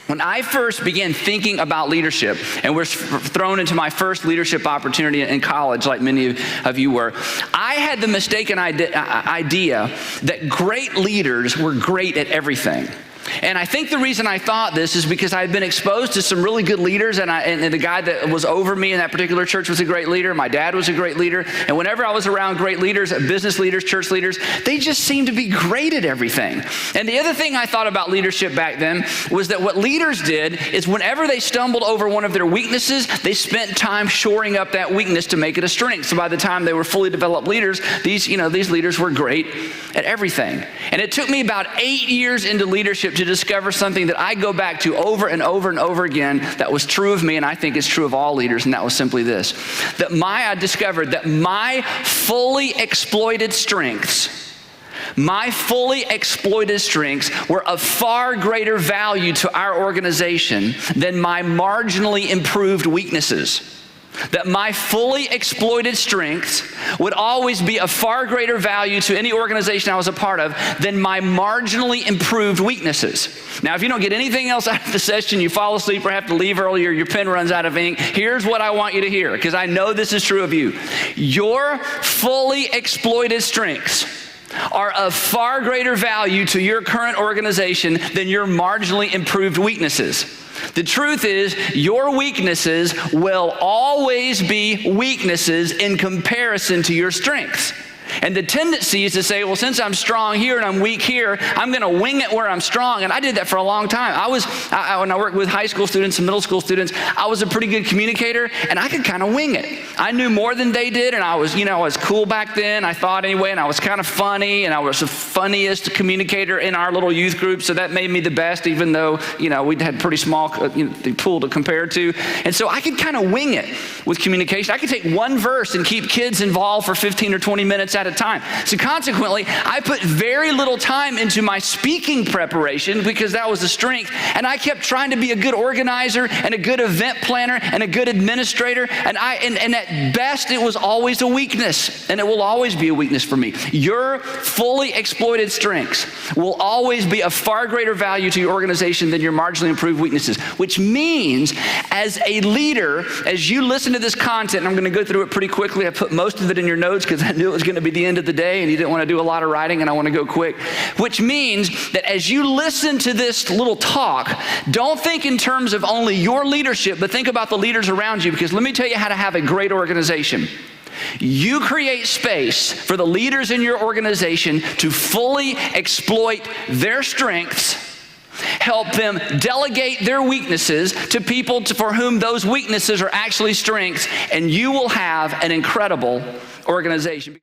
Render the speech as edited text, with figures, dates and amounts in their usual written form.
When I first began thinking about leadership and was thrown into my first leadership opportunity in college, like many of you were, I had the mistaken idea that great leaders were great at everything. And I think the reason I thought this is because I had been exposed to some really good leaders, and the guy that was over me in that particular church was a great leader. My dad was a great leader. And whenever I was around great leaders, business leaders, church leaders, they just seemed to be great at everything. And the other thing I thought about leadership back then was that what leaders did is whenever they stumbled over one of their weaknesses, they spent time shoring up that weakness to make it a strength. So by the time they were fully developed leaders, these leaders were great at everything. And it took me about 8 years into leadership to discover something that I go back to over and over and over again that was true of me, and I think is true of all leaders, and that was simply this. I discovered that my fully exploited strengths were of far greater value to our organization than my marginally improved weaknesses. That my fully exploited strengths would always be of far greater value to any organization I was a part of than my marginally improved weaknesses. Now, if you don't get anything else out of the session, you fall asleep or have to leave early or your pen runs out of ink, here's what I want you to hear, because I know this is true of you. Your fully exploited strengths are of far greater value to your current organization than your marginally improved weaknesses. The truth is, your weaknesses will always be weaknesses in comparison to your strengths. And the tendency is to say, well, since I'm strong here and I'm weak here, I'm going to wing it where I'm strong. And I did that for a long time. When I worked with high school students and middle school students, I was a pretty good communicator, and I could kind of wing it. I knew more than they did, and I was cool back then, I thought anyway, and I was kind of funny, and I was the funniest communicator in our little youth group, so that made me the best, even though, we had pretty small pool to compare to. And so I could kind of wing it with communication. I could take one verse and keep kids involved for 15 or 20 minutes at a time. So consequently, I put very little time into my speaking preparation because that was a strength, and I kept trying to be a good organizer and a good event planner and a good administrator, and at best it was always a weakness, and it will always be a weakness for me. Your fully exploited strengths will always be of far greater value to your organization than your marginally improved weaknesses, which means as a leader, as you listen to this content, and I'm going to go through it pretty quickly. I put most of it in your notes because I knew it was going to be the end of the day and you didn't want to do a lot of writing, and I want to go quick, which means that as you listen to this little talk, don't think in terms of only your leadership, but think about the leaders around you, because let me tell you how to have a great organization. You create space for the leaders in your organization to fully exploit their strengths, help them delegate their weaknesses to people for whom those weaknesses are actually strengths, and you will have an incredible organization.